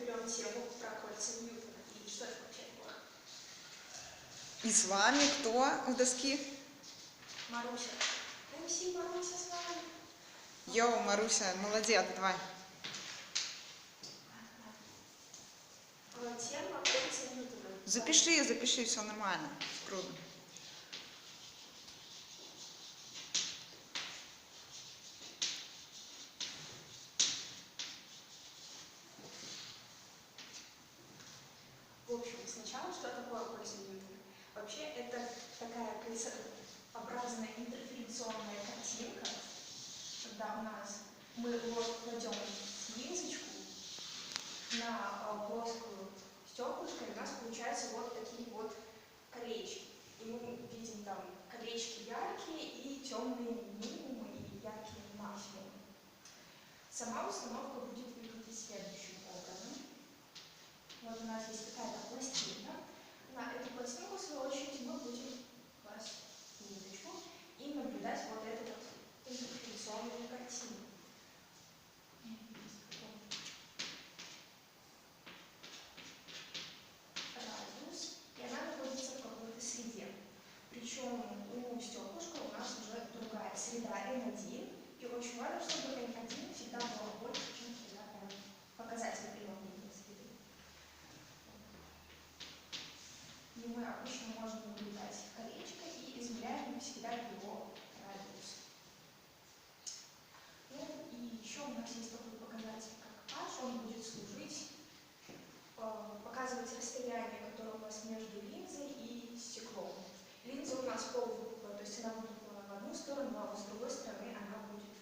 берем тему про кольца Ньютона. И что это вообще такое? И с вами кто у доски? Маруся. МС Маруся с вами. Йоу, Маруся, молодец, давай. Тема кольца Ньютона. Запиши, все нормально. Круто. В общем, сначала, что такое кольца Ньютона? Вообще, это такая кольцеобразная интерференционная картинка, когда у нас мы кладем линзочку на плоскую стеклышко, и у нас получается вот такие вот колечки. И мы видим там колечки яркие и темные минимумы, и яркие максимумы. Сама установка будет выглядеть следующим образом. Вот у нас есть какая-то пластинка. На эту пластинку, в свою очередь, мы будем класть ниточку и наблюдать вот эту вот интерференционную картину. Радиус, и она находится в какой-то среде. Причем у стеклышка у нас уже другая среда N1, и очень важно, чтобы N1 всегда была больше, чем среда N. Показатель прямолинейной среды. И мы обычно можем наблюдать колечко и измеряем всегда его радиус. Ну и еще у нас есть такой показатель, как H, он будет служить, показывать расстояние, которое у вас между линзой и стеклом. Линза у нас полувыпуклая, то есть она выпуклая в одну сторону, а с другой стороны она будет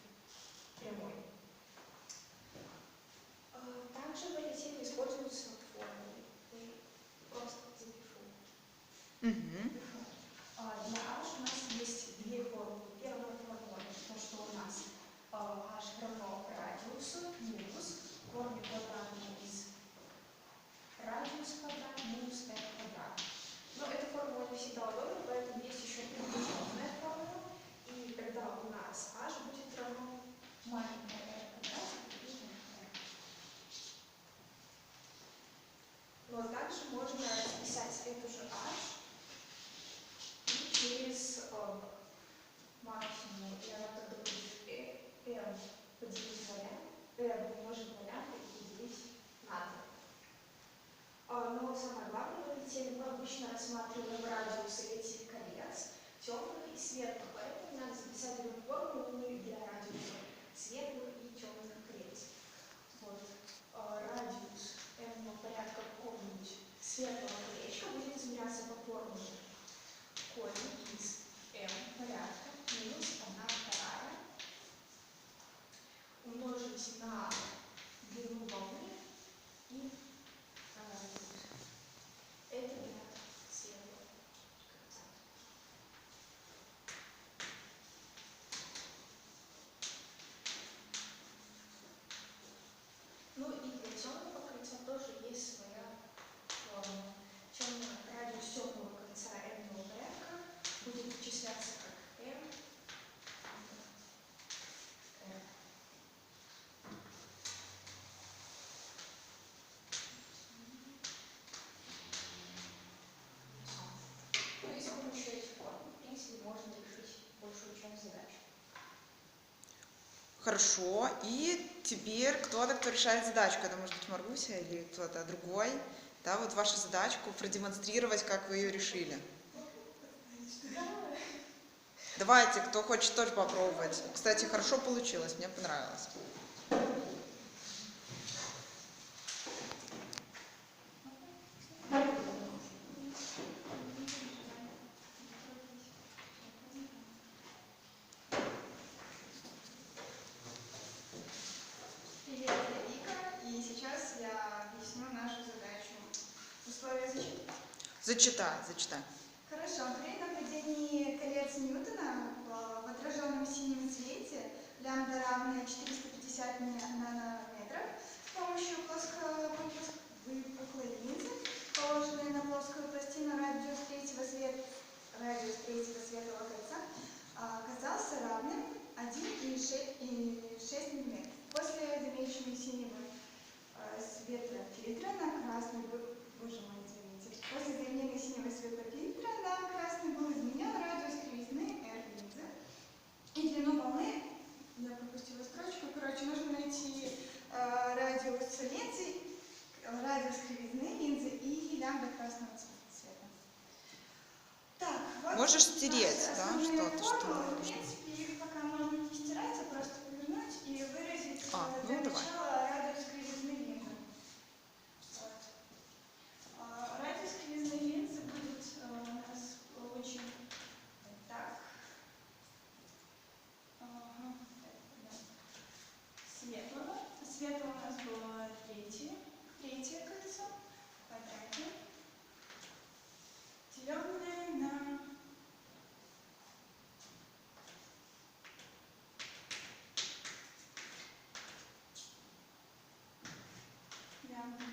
прямой. Также в этой теме используются формулы. Просто запишу. Для H у нас есть две формулы. Первая формула – то, что у нас H равно радиусу минус корень квадратный из радиус квадрат минус r квадрат. Но эта формула не всегда удобна, поэтому есть еще приближенная формула. И тогда у нас H будет равно маленькое r квадрат и r. Но также можно записать эту же H и через максимум, и она тогда будет m поделить на r, r умножить на лямбда и поделить на 2. Но самое главное в этой теме мы обычно рассматриваем радиусы этих колец, темных и светлых, поэтому надо записать эту формулу для радиуса светлых и темных колец. Вот. Радиус m порядка какого-нибудь светлого колечка будет измеряться по формуле корень из m порядка минус 1/2 умножить на длину волны и радиус. Это для светлого кольца. Ну и для темного кольца тоже есть своя формула. Радиус темного кольца m порядка будет вычисляться как m. Ну и с помощью этих формул, в принципе, можно решить большую часть задач. Хорошо. И теперь кто решает задачку. Это может быть Маруся или кто-то другой. Да, вот ваша задачку продемонстрировать, как вы ее решили. Давайте, кто хочет тоже попробовать. Кстати, хорошо получилось, мне понравилось. Привет, я Вика, и сейчас я объясню нашу задачу. Условия зачитай. Зачитай. Хорошо. При наблюдении колец Ньютона в отраженном синем цвете лямбда равная 450 нанометров с помощью выпуклой линзы, положенной на плоскую пластину, радиус третьего светлого кольца оказался равным 1,6 мм. После замечения синего светофильтра радиус кривизны линзы и лямбда красного цвета. Так, вот Можешь стереть, наши да, основные что-то, что формулы. В нужно. принципе, их пока можно не стирать, а просто повернуть и выразить для Ну давай. начала радиус кривизны линзы. Вот. Радиус кривизны линзы будет у нас очень так. Ага, да. Светлого. Светлого у нас было третье кольцо в квадрате. Деленное на лямбда.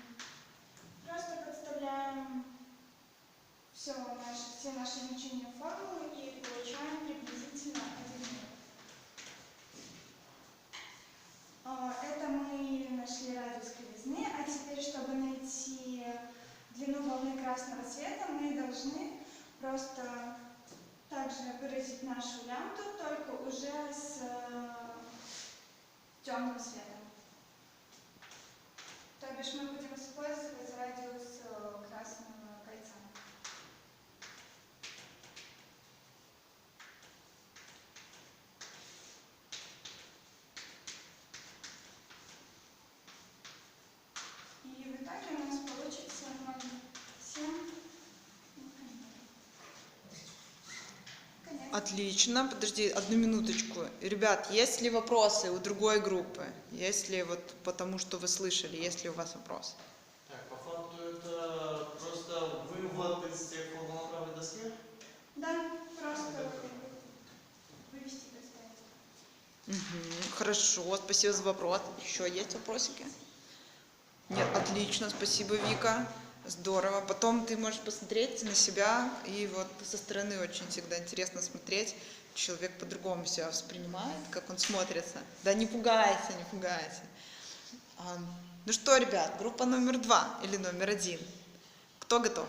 Просто подставляем все наши значения формулы и получаем приблизительно 1 метр. Это мы нашли радиус кривизны, а теперь, чтобы найти длину волны красного цвета, мы должны просто также выразить нашу лямбду, только уже с темным цветом. То бишь мы будем использовать радиус красного кольца. И в итоге у нас получится 0,7. Конец. Отлично. Подожди, одну минуточку. Ребят, есть ли вопросы у другой группы? Есть ли вот потому, что вы слышали, есть ли у вас вопросы? Так, по факту это просто вывод из тех формул на правой доске? Да, просто вывести, представить. Хорошо, спасибо за вопрос. Еще есть вопросики? Нет, отлично, спасибо, Вика. Здорово. Потом ты можешь посмотреть на себя, и вот со стороны очень всегда интересно смотреть. Человек по-другому себя воспринимает, как он смотрится. Да не пугайся, не пугайся. Ну что, ребят, группа номер 2 или номер 1? Кто готов?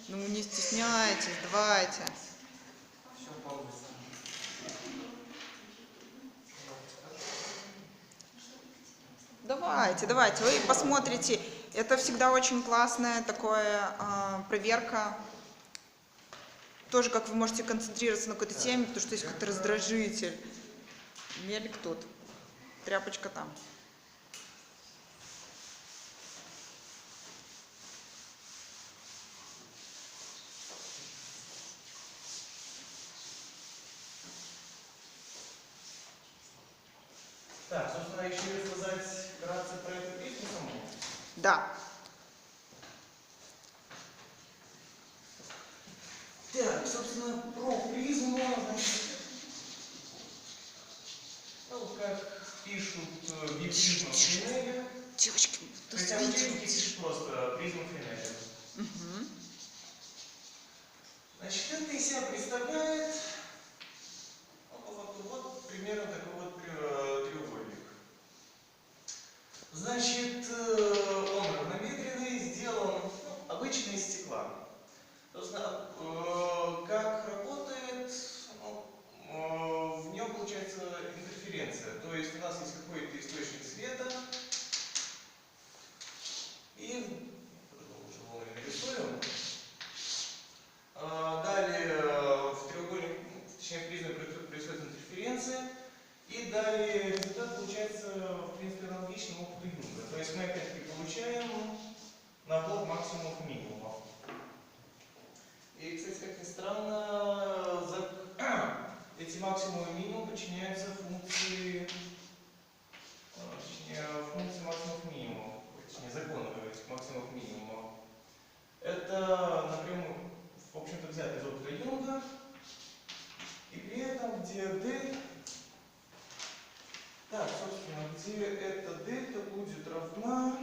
Ну не стесняйтесь, давайте. Все получится. Давайте, вы посмотрите. Это всегда очень классная такая проверка. Тоже как вы можете концентрироваться на какой-то теме, потому что есть какой-то раздражитель. Мелик тут, тряпочка там. Так, собственно, еще рассказать вкратце про эту песню саму. Да. Так, собственно, про призму, значит, ну, как пишут в призму Френеля. Девочки, То есть учебники пишут просто призму Френеля. Значит, это из себя представляет, ну, по факту, вот примерно такой вот треугольник. Значит, он равнобедренный, сделан обычно из стекла. Собственно, как работает, ну, в нем получается интерференция. То есть у нас есть какой-то источник света, и лучше волны нарисуем. Далее в треугольник, точнее в призме происходит интерференция, и далее результат получается в принципе аналогичным опыту Юнга. То есть мы опять-таки получаем набор максимумов и минимумов. И, кстати, как ни странно, эти максимумы и минимумы подчиняются функции, функции максимумов и минимумов, точнее закону этих максимумов и минимумов. Это напрямую, в общем-то, взято из опыта Юнга, и при этом, где D, так, собственно, где эта дельта будет равна,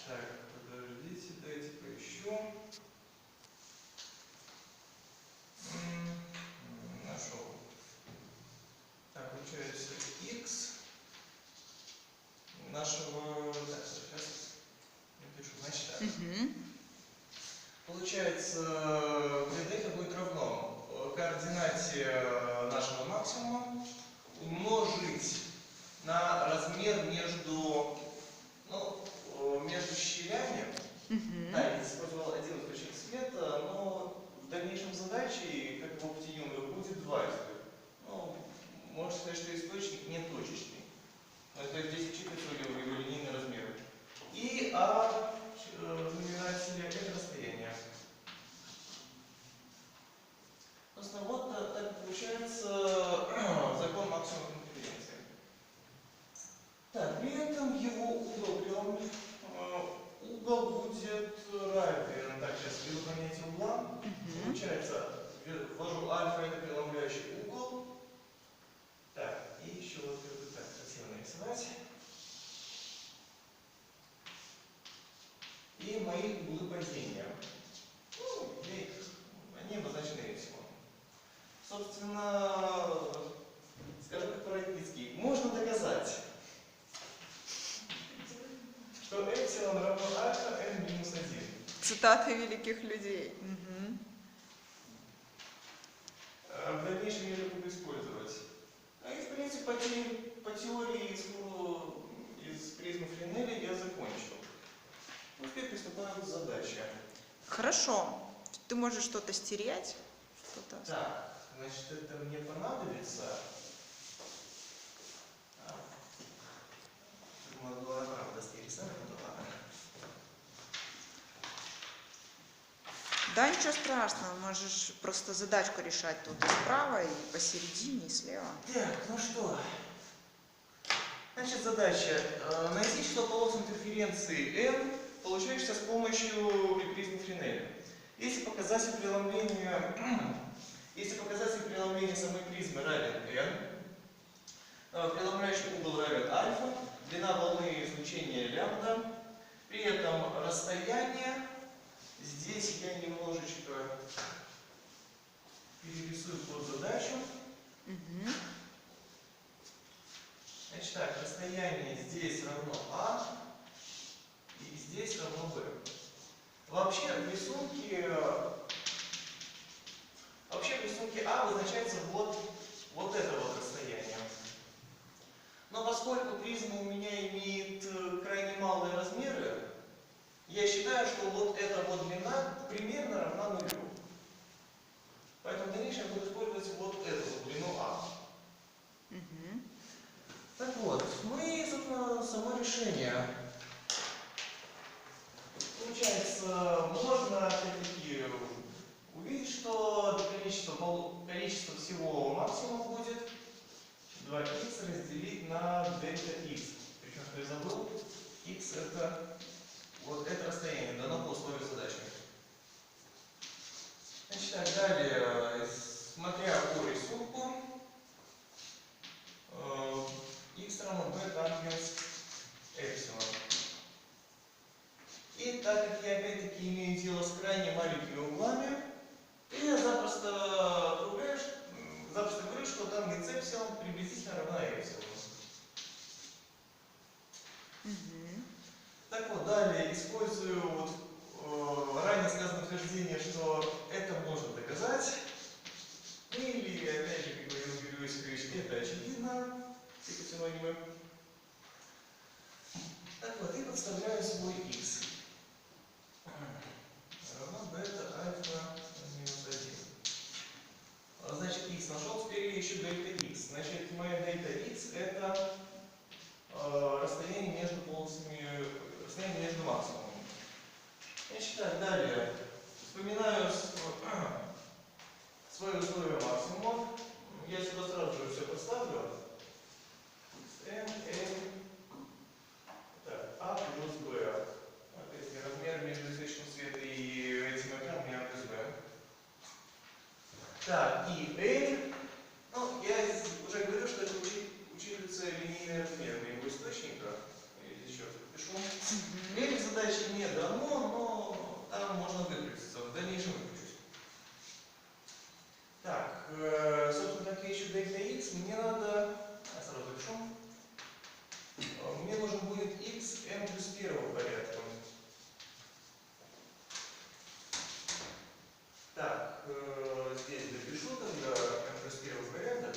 так, подождите, дайте поищу. Нашел. Так, получается x нашего, так, сейчас напишу, значит так. Получается, где дельта будет равно координате нашего максимума умножить на размер между, между щелями. Да, я использовал один источник света, но в дальнейшем задаче, как в опыте Юнга, будет два источника. Можно сказать, что источник не точечный. То есть здесь учитываются его линейные размеры. И в знаменателе это расстояние. Собственно, вот так получается закон максимума конференции. Так, при этом его угол будет равен. Так, сейчас введу понятие угла. Получается, ввожу альфа, это преломляющий угол. Так, и еще вот так красиво нарисовать. И мои углы падения. Они обозначены эпсилон. Собственно, скажу как по-родительски, можно доказать, что эпсилон равно альфа n минус 1. Цитаты великих людей. В дальнейшем я это буду использовать. И в принципе по теории из призмы Френеля я закончил. Теперь приступаем к задаче. Хорошо. Ты можешь что-то стереть, что-то. Так, значит, это мне понадобится. Могла правда стерисовать, но ладно. Да, ничего страшного, можешь просто задачку решать тут и справа, и посередине, и слева. Так, ну что. Значит, задача. Найти число полос интерференции n, получающееся с помощью призмы Френеля. Если показатель преломления самой призмы равен n, преломляющий угол равен альфа, длина волны излучения лямбда, при этом расстояние, здесь я немножечко перерисую под задачу. Значит так, расстояние здесь равно а, и здесь равно b. Вообще в рисунке А обозначается вот это вот расстояние. Но поскольку призма у меня имеет крайне малые размеры, я считаю, что вот эта вот длина примерно равна нулю. Поэтому в дальнейшем я буду использовать вот эту вот длину А. Так вот, мы, собственно, само решение. Получается, можно опять-таки увидеть, что количество всего максимума будет 2х разделить на дельта х. Причем, что я забыл, х это вот это расстояние, дано по условию задачи. Значит, так, далее, смотря по рисунку, х равно b тангенс эпсилон. И так как я опять-таки имею дело с крайне маленькими углами, я запросто говорю, что тангенс эпсилон приблизительно равна эпсилону. Так вот, далее использую ранее сказанное утверждение, что это можно доказать. Или, опять же, как говорил Юрий Иосифович, это очевидно, все синонимы. Так вот, и подставляю свой x. Равно бета альфа минус 1. Значит, x нашел, теперь еще дельта x. Значит, моя дельта x это расстояние между полосами, расстояние между максимумами. Значит, так, далее. Вспоминаю свои условия максимума. Я сюда сразу же все поставлю. N, N, так, А плюс B. Опять размер между источником света и этим экраном я плюс B. Так, и N. Ну, я уже говорю, что это учитывается линейный размер моего источника. Я еще раз пишу. N в задаче не дано, но там можно выкрутиться. В дальнейшем выкручусь. Так, собственно, как я ищу дельта x, мне надо. Я сразу запишу. Мне нужен будет x n плюс первого порядка. Так, здесь допишу тогда F+1 порядок.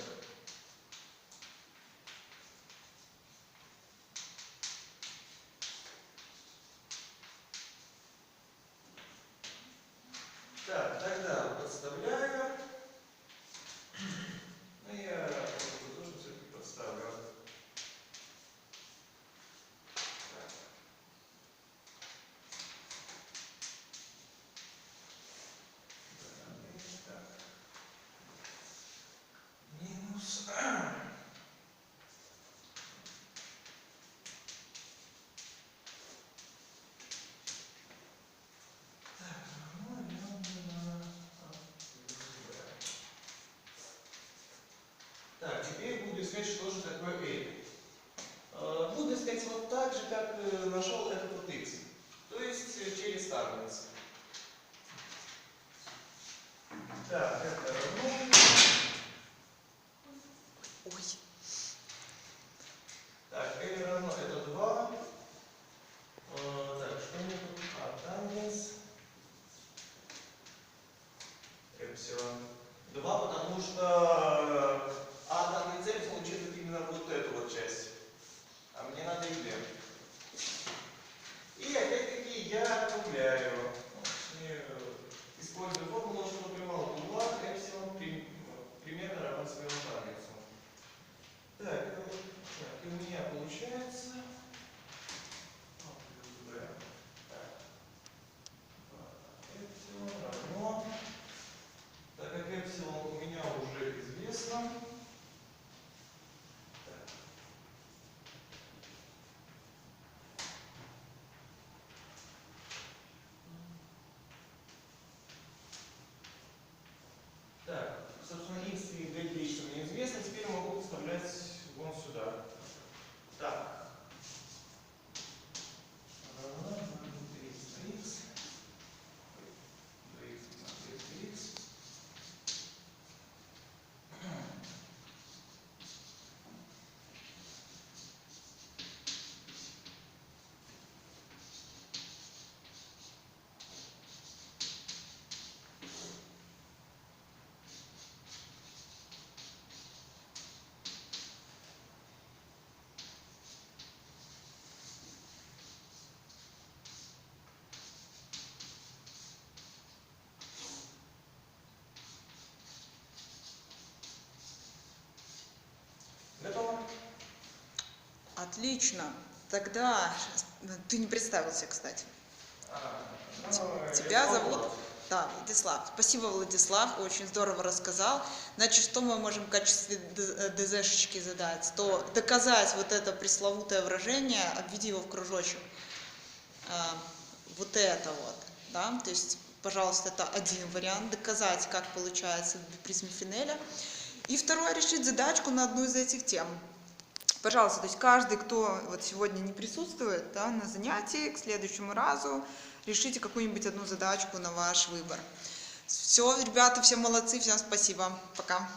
Так, тогда подставляю. Ну, я тоже все-таки подставлю. Так. Так. Минус. Так, теперь буду искать, что же такое L. Буду искать вот так же, как нашел f от x. То есть через таблицу. Так, это равно. Ой. Так, L равно это 2. Так, что мне тут? Тангенс. Эпсилон. 2, потому что тангенс эпсилон учитывает именно вот эту вот часть. А мне надо и b. И опять-таки я округляю. Использую формулу, что прямого угла эпсилон примерно равен своему тангенсу. Так, и у меня получается плюс b. Эпсилон равно. Так как эпсилон у меня уже известно. Так, собственно, x и b количества мне известны. Теперь могу вставлять вон сюда. Так. Равно 3x. 2x на 3x. Готово? Отлично. Тогда ты не представился, кстати. Тебя я зовут? Влад. Да, Владислав. Спасибо, Владислав, очень здорово рассказал. Значит, что мы можем в качестве ДЗ-шечки задать? То доказать вот это пресловутое выражение, обведи его в кружочек. Вот это вот, да, то есть, пожалуйста, это один вариант, доказать, как получается призма Финеля. И второе, решить задачку на одну из этих тем. Пожалуйста, то есть каждый, кто вот сегодня не присутствует, да, на занятии, к следующему разу решите какую-нибудь одну задачку на ваш выбор. Все, ребята, все молодцы, всем спасибо. Пока.